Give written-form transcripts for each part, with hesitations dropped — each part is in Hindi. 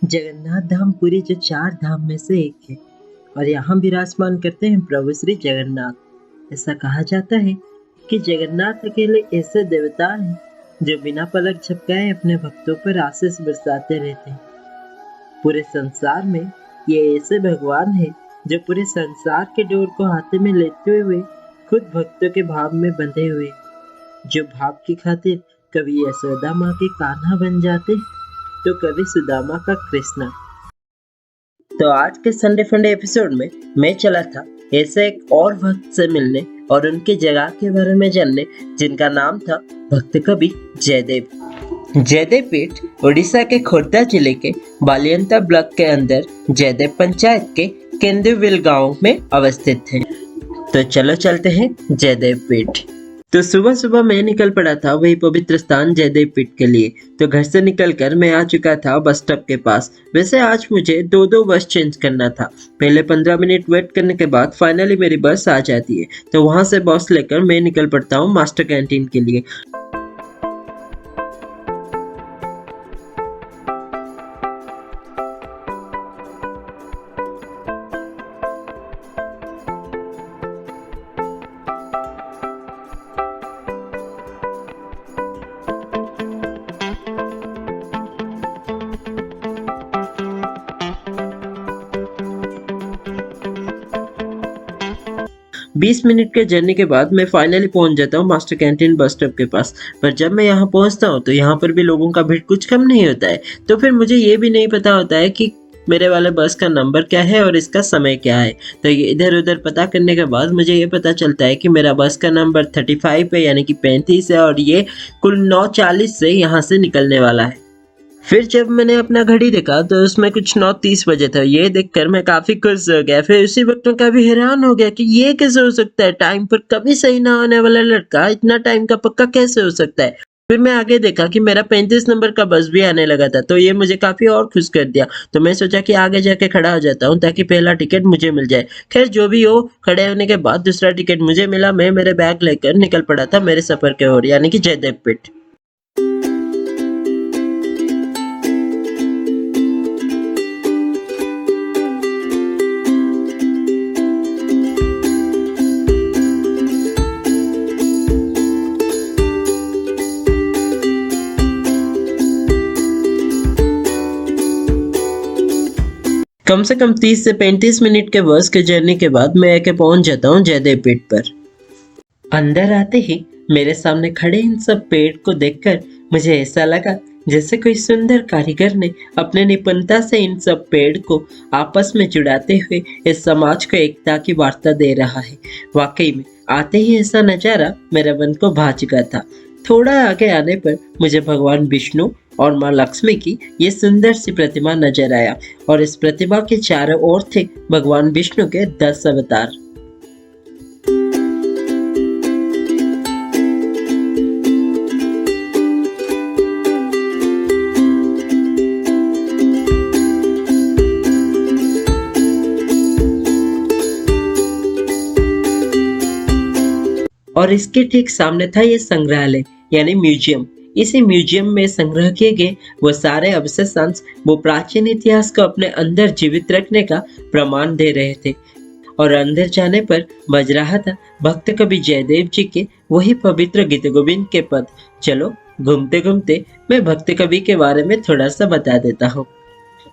जगन्नाथ धाम पुरी जो 4 धाम में से एक है और यहाँ विराजमान करते हैं प्रभु श्री जगन्नाथ। ऐसा कहा जाता है कि जगन्नाथ अकेले ऐसे देवता हैं जो बिना पलक झपकाए अपने भक्तों पर आशीष बरसाते रहते हैं। पूरे संसार में ये ऐसे भगवान हैं जो पूरे संसार के डोर को हाथ में लेते हुए खुद भक्तों के भाव में बंधे हुए, जो भाव की खातिर कभी यशोदा माँ के कान्हा बन जाते तो कभी सुदामा का कृष्णा। तो आज के संडे फंडे एपिसोड में मैं चला था ऐसे एक और भक्त से मिलने और उनकी जगह के बारे में जानने, जिनका नाम था भक्त कवि जयदेव। जयदेव पीठ उड़ीसा के खोर्धा जिले के बालियंता ब्लॉक के अंदर जयदेव पंचायत के केंदुविल गांव में अवस्थित है। तो चलो चलते हैं जयदेव पीठ। तो सुबह सुबह मैं निकल पड़ा था वही पवित्र स्थान जयदेव पीठ के लिए। तो घर से निकलकर मैं आ चुका था बस स्टॉप के पास। वैसे आज मुझे दो बस चेंज करना था। पहले 15 मिनट वेट करने के बाद फाइनली मेरी बस आ जाती है, तो वहां से बस लेकर मैं निकल पड़ता हूँ मास्टर कैंटीन के लिए। 20 मिनट के जर्नी के बाद मैं फाइनली पहुंच जाता हूँ मास्टर कैंटीन बस स्टॉप के पास। पर जब मैं यहाँ पहुंचता हूँ तो यहाँ पर भी लोगों का भीड़ कुछ कम नहीं होता है। तो फिर मुझे ये भी नहीं पता होता है कि मेरे वाले बस का नंबर क्या है और इसका समय क्या है। तो ये इधर उधर पता करने के बाद मुझे ये पता चलता है कि मेरा बस का नंबर 35 है, यानी कि 35 है, और ये कुल 9:40 से यहाँ से निकलने वाला है। फिर जब मैंने अपना घड़ी देखा तो उसमें कुछ 9:30 बजे था। ये देखकर मैं काफ़ी खुश हो गया। फिर उसी वक्त मैं काफ़ी हैरान हो गया कि ये कैसे हो सकता है, टाइम पर कभी सही ना होने वाला लड़का इतना टाइम का पक्का कैसे हो सकता है। फिर मैं आगे देखा कि मेरा 35 नंबर का बस भी आने लगा था, तो ये मुझे काफ़ी और खुश कर दिया। तो मैं सोचा कि आगे जाके खड़ा हो जाता हूँ ताकि पहला टिकट मुझे मिल जाए। खैर जो भी हो, खड़े होने के बाद दूसरा टिकट मुझे मिला। मैं मेरे बैग लेकर निकल पड़ा था मेरे सफ़र के ओर, यानी कि जयदेव पीठ। कम से कम 30 से 35 मिनट के बस के जर्नी के बाद मैं आके पहुंच जाता हूँ जयदेव पीठ पर। अंदर आते ही मेरे सामने खड़े इन सब पेड़ को देखकर मुझे ऐसा लगा जैसे कोई सुंदर कारीगर ने अपने निपुणता से इन सब पेड़ को आपस में जुड़ाते हुए इस समाज को एकता की वार्ता दे रहा है। वाकई में आते ही ऐसा नजारा मेरे मन को भा चुका था। थोड़ा आगे आने पर मुझे भगवान विष्णु और माँ लक्ष्मी की ये सुंदर सी प्रतिमा नजर आया, और इस प्रतिमा के चारों ओर थे भगवान विष्णु के 10 अवतार। और इसके ठीक सामने था ये संग्रहालय यानी म्यूजियम। इसी म्यूजियम में संग्रह किए गए वो सारे अवशेषांश वो प्राचीन इतिहास को अपने अंदर जीवित रखने का प्रमाण दे रहे थे। और अंदर जाने पर बज रहा था भक्त कवि जयदेव जी के वही पवित्र गीत गोविंद के पद। चलो घूमते घूमते मैं भक्त कवि के बारे में थोड़ा सा बता देता हूँ।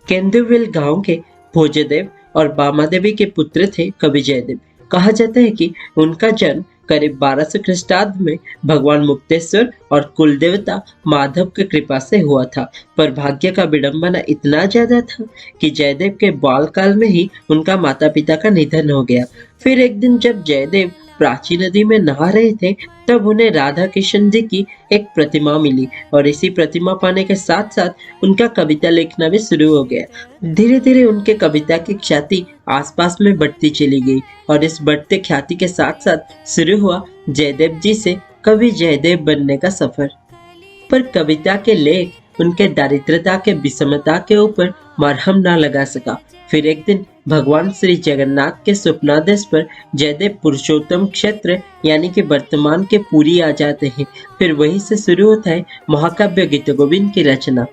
केंदुविल गांव के भोजदेव और बामा देवी के पुत्र थे कवि जयदेव। कहा जाता है कि उनका जन्म करीब 1200 ख्रीष्टाब्द में भगवान मुक्तेश्वर और कुल देवता माधव की कृपा से हुआ था। पर भाग्य का विडंबना इतना ज्यादा था कि जयदेव के बाल काल में ही उनका माता पिता का निधन हो गया। फिर एक दिन जब जयदेव प्राची नदी में नहा रहे थे तब उन्हें राधा किशन जी की एक प्रतिमा मिली, और इसी प्रतिमा पाने के साथ साथ उनका कविता लिखना भी शुरू हो गया। धीरे धीरे उनके कविता की ख्याति आसपास में बढ़ती चली गई, और इस बढ़ते ख्याति के साथ साथ शुरू हुआ जयदेव जी से कवि जयदेव बनने का सफर। पर कविता के लेख उनके दारिद्रता के विषमता के ऊपर मरहम ना लगा सका। फिर एक दिन भगवान श्री जगन्नाथ के स्वप्नादेश पर जयदेव पुरुषोत्तम क्षेत्र यानी कि वर्तमान के पुरी आ जाते हैं। फिर वहीं से शुरू होता है महाकाव्य गीत गोविंद की रचना।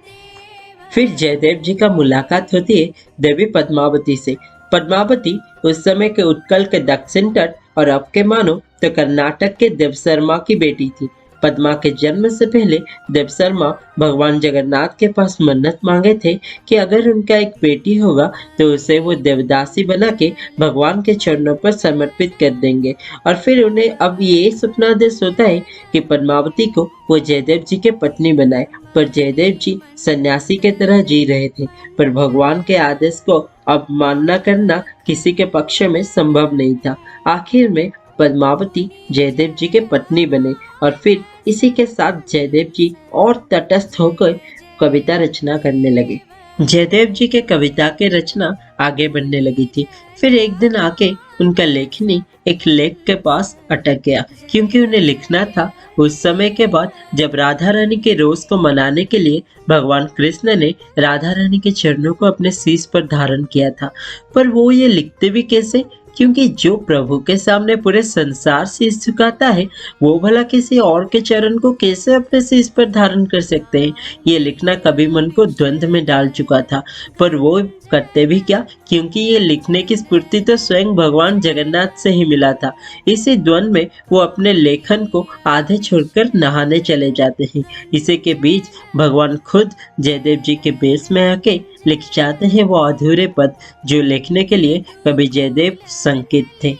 फिर जयदेव जी का मुलाकात होती है देवी पद्मावती से। पद्मावती उस समय के उत्कल के दक्षिण तट और अब के मानो तो कर्नाटक के देवशर्मा की बेटी थी। पद्मा के जन्म से पहले देवशर्मा भगवान जगन्नाथ के पास मन्नत मांगे थे कि अगर उनका एक बेटी होगा तो उसे वो देवदासी बना के भगवान के चरणों पर समर्पित कर देंगे। और फिर उन्हें अब ये सपनादेश होता है कि पद्मावती को वो जयदेव जी के पत्नी बनाए। पर जयदेव जी सन्यासी के तरह जी रहे थे, पर भगवान के आदेश को अवमानना करना किसी के पक्ष में संभव नहीं था। आखिर में पद्मावती जयदेव जी के पत्नी बने और फिर इसी के साथ जयदेव जी और तटस्थ होकर कविता रचना करने लगे। जयदेव जी के कविता के रचना आगे बढ़ने लगी थी। फिर एक दिन आके उनका लेखनी एक लेख के पास अटक गया, क्योंकि उन्हें लिखना था उस समय के बाद जब राधा रानी के रोज को मनाने के लिए भगवान कृष्ण ने राधा रानी के चरणों को अपने शीश पर धारण किया था। पर वो ये लिखते भी कैसे, क्योंकि जो प्रभु के सामने पूरे संसार शीश झुकाता है वो भला किसी और के चरण को कैसे अपने शीश पर धारण कर सकते हैं। ये लिखना कभी मन को द्वंद्व में डाल चुका था, पर वो करते भी क्या, क्योंकि ये लिखने की स्फूर्ति तो स्वयं भगवान जगन्नाथ से ही मिला था। इसी द्वंद्व में वो अपने लेखन को आधे छोड़कर नहाने चले जाते हैं। इसी के बीच भगवान खुद जयदेव जी के बेस में आके लिख जाते हैं वो अधूरे पद जो लिखने के लिए कभी जयदेव संकेत थे।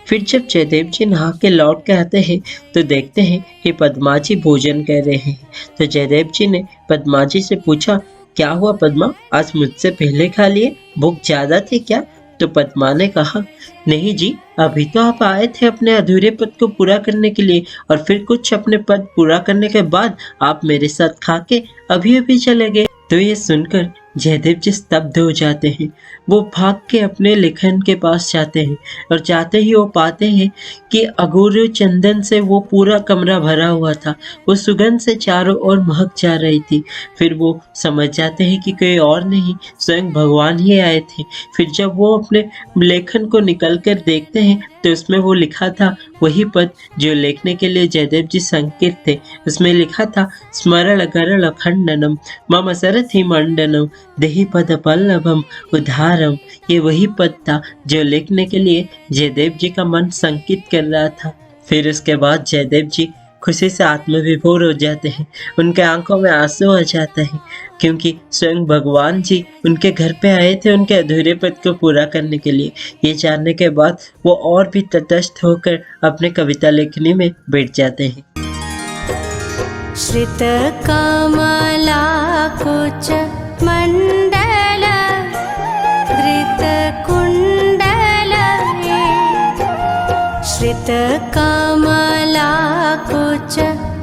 फिर जब जयदेव जी नहा के लौट के आते हैं तो देखते हैं कि पद्मा जी भोजन कर रहे हैं। तो जयदेव जी ने पद्मा जी से पूछा, क्या हुआ पद्मा, आज मुझसे पहले खा लिए, भूख ज्यादा थी क्या? तो पद्मा ने कहा, नहीं जी, अभी तो आप आए थे अपने अधूरे पद को पूरा करने के लिए और फिर कुछ अपने पद पूरा करने के बाद आप मेरे साथ खा के अभी अभी चले गए। तो ये सुनकर जयदेव जी स्तब्ध हो जाते हैं। वो भाग के अपने लेखन के पास जाते हैं और जाते ही वो पाते हैं कि अघोर चंदन से वो पूरा कमरा भरा हुआ था। वो सुगंध से चारों ओर महक जा रही थी। फिर वो समझ जाते हैं कि कोई और नहीं, स्वयं भगवान ही आए थे। फिर जब वो अपने लेखन को निकल कर देखते हैं तो उसमें वो लिखा था वही पद जो लिखने के लिए जयदेव जी संकेत थे। उसमें लिखा था, स्मरण गरल अखंडनम मम सरथि मंडनम देहि पद पल्लवम उद्धारम। ये वही पद था जो लिखने के लिए जयदेव जी का मन संकित कर रहा था। फिर उसके बाद जयदेव जी खुशी से आत्मविभोर हो जाते हैं। उनके आंखों में आंसू आ जाते हैं, क्योंकि स्वयं भगवान जी उनके घर पे आए थे उनके अधूरे पद को पूरा करने के लिए। ये जानने के बाद वो और भी तटस्थ होकर अपने कविता लेखनी में बैठ जाते हैं। श्रित कमला कुच मंडल धृत कुंडल, श्रित कमला कुच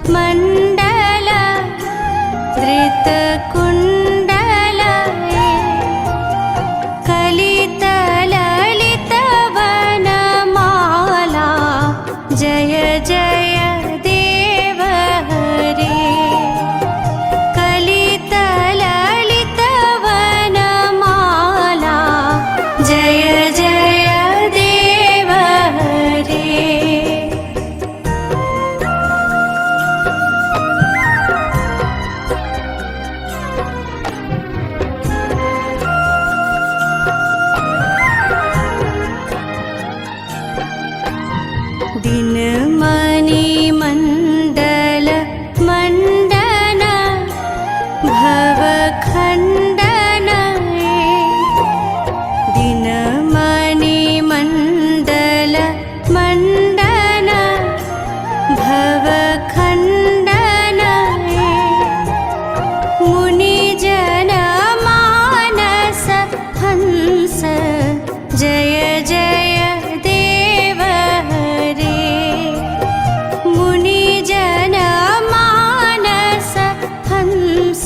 मंडल धृत कुंडल, कलित ललित वनमाला जय जय देव हरे। कलित ललित वनमाला जय जय देव हरे। दिनमणि मंडल मंडन भवखंडन, दिनमणि मंडल मंडन भवखंडन, मुनिजन मानस हंस जय जय देव हरे। मुनिजन मानस हंस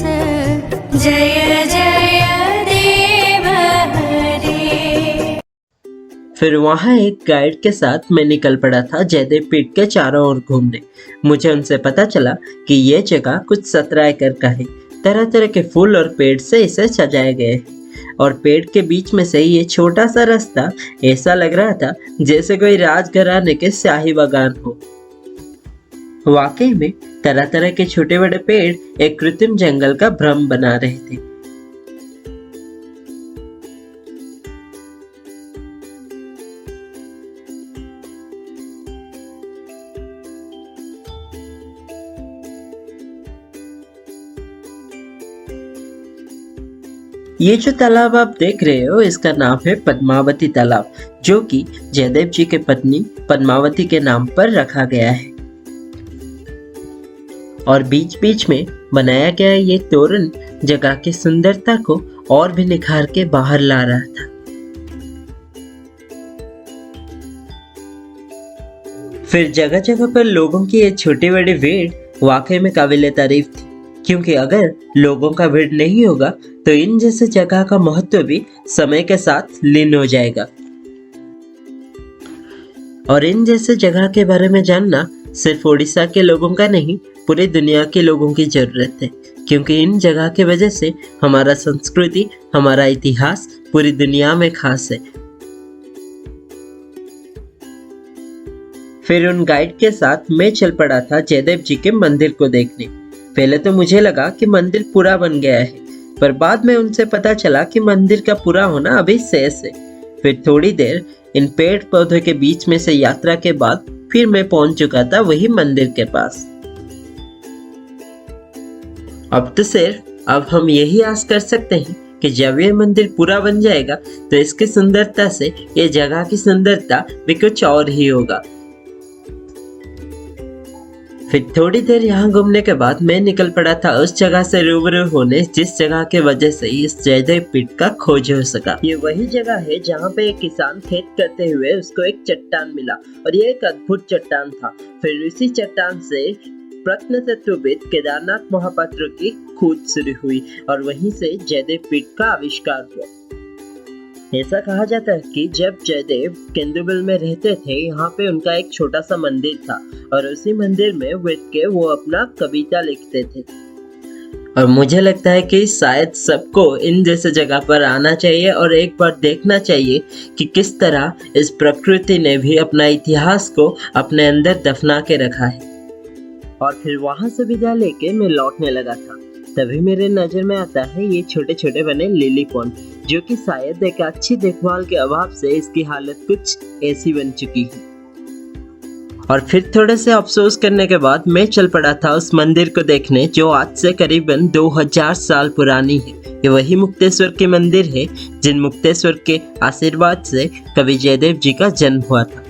जय जय देव हरे। फिर वहाँ एक गाइड के साथ मैं निकल पड़ा था जयदेव पीठ के चारों ओर घूमने। मुझे उनसे पता चला कि ये जगह कुछ 17 एकड़ का है। तरह तरह के फूल और पेड़ से इसे सजाया गया है और पेड़ के बीच में से ये छोटा सा रास्ता ऐसा लग रहा था जैसे कोई राजघराने के शाही बागान हो। वाकई में तरह तरह के छोटे बड़े पेड़ एक कृत्रिम जंगल का भ्रम बना रहे थे। ये जो तालाब आप देख रहे हो इसका नाम है पद्मावती तालाब, जो कि जयदेव जी के पत्नी पद्मावती के नाम पर रखा गया है। और बीच बीच में बनाया गया ये तोरण जगह की सुंदरता को और भी निखार के बाहर ला रहा था। फिर जगह जगह पर लोगों की ये छोटी बड़ी भीड़ वाकई में काबिले तारीफ थी, क्योंकि अगर लोगों का भीड़ नहीं होगा तो इन जैसे जगह का महत्व भी समय के साथ लीन हो जाएगा। और इन जैसे जगह के बारे में जानना सिर्फ उड़ीसा के लोगों का नहीं, पूरी दुनिया के लोगों की जरूरत है, क्योंकि इन जगह की वजह से हमारा संस्कृति, हमारा इतिहास पूरी दुनिया में खास है। फिर उन गाइड के साथ मैं चल पड़ा था जयदेव जी के मंदिर को देखने। पहले तो मुझे लगा कि मंदिर पूरा बन गया है, पर बाद में उनसे पता चला कि मंदिर का पूरा होना अभी शेष है। फिर थोड़ी देर इन पेड़ पौधों के बीच में से यात्रा के बाद फिर मैं पहुंच चुका था वही मंदिर के पास। अब हम यही आस कर सकते हैं कि जब ये मंदिर पूरा बन जाएगा तो इसकी सुंदरता से ये जगह की सुंदरता भी कुछ और ही होगा। फिर थोड़ी देर यहाँ घूमने के बाद मैं निकल पड़ा था उस जगह से रूबरू होने जिस जगह के वजह से इस जयदेव पीठ का खोज हो सका। ये वही जगह है जहाँ पे एक किसान खेत करते हुए उसको एक चट्टान मिला, और ये एक अद्भुत चट्टान था। फिर इसी चट्टान से प्रत्नतत्वविद केदारनाथ महापात्र की खोज शुरू हुई और वहीं से जयदेव पीठ का आविष्कार हुआ। ऐसा कहा जाता है कि जब जयदेव केंदुबल में रहते थे, यहाँ पे उनका एक छोटा सा मंदिर था और उसी मंदिर में बैठ के वो अपना कविता लिखते थे। और मुझे लगता है कि शायद सबको इन जैसे जगह पर आना चाहिए और एक बार देखना चाहिए कि किस तरह इस प्रकृति ने भी अपना इतिहास को अपने अंदर दफना के रखा है। और फिर वहां से विदा लेके मैं लौटने लगा था, तभी मेरे नजर में आता है ये छोटे छोटे बने लिली पॉन्ड, जो कि शायद एक अच्छी देखभाल के अभाव से इसकी हालत कुछ ऐसी बन चुकी है। और फिर थोड़े से अफसोस करने के बाद मैं चल पड़ा था उस मंदिर को देखने जो आज से करीबन 2000 साल पुरानी है। ये वही मुक्तेश्वर के मंदिर है जिन मुक्तेश्वर के आशीर्वाद से कवि जयदेव जी का जन्म हुआ था।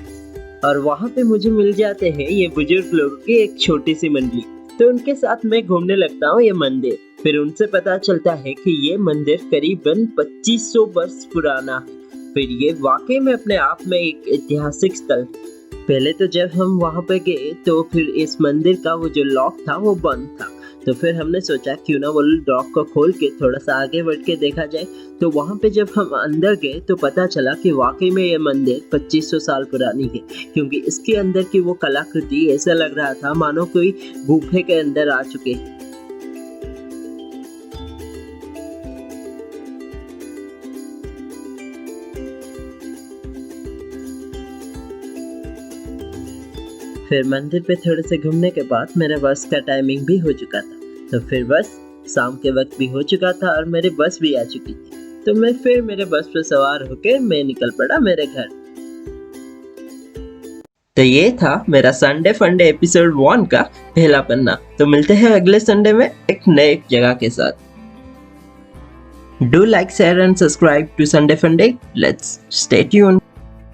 और वहाँ पे मुझे मिल जाते हैं ये बुजुर्ग लोगों की एक छोटी सी मंडली, तो उनके साथ मैं घूमने लगता हूँ ये मंदिर। फिर उनसे पता चलता है कि ये मंदिर करीबन 2500 वर्ष पुराना है। फिर ये वाकई में अपने आप में एक ऐतिहासिक स्थल। पहले तो जब हम वहाँ पे गए तो फिर इस मंदिर का वो जो लॉक था वो बंद था, तो फिर हमने सोचा क्यों ना वो लॉक को खोल के थोड़ा सा आगे बढ़ के देखा जाए। तो वहाँ पे जब हम अंदर गए तो पता चला कि वाकई में ये मंदिर 2500 साल पुरानी है, क्योंकि इसके अंदर की वो कलाकृति ऐसा लग रहा था मानो कोई गुफे के अंदर आ चुके हैं। फिर मंदिर पे थोड़े से घूमने के बाद मेरे बस का टाइमिंग भी हो चुका था, तो फिर बस शाम के वक्त भी हो चुका था और मेरी बस भी आ चुकी थी। तो मैं फिर मेरे बस पे सवार होकर मैं निकल पड़ा मेरे घर। तो ये था मेरा संडे फंडे एपिसोड 1 का पहला पन्ना। तो मिलते हैं अगले संडे में एक नए जगह के साथ। Do like, share and subscribe to Sunday Funday. Let's stay tuned.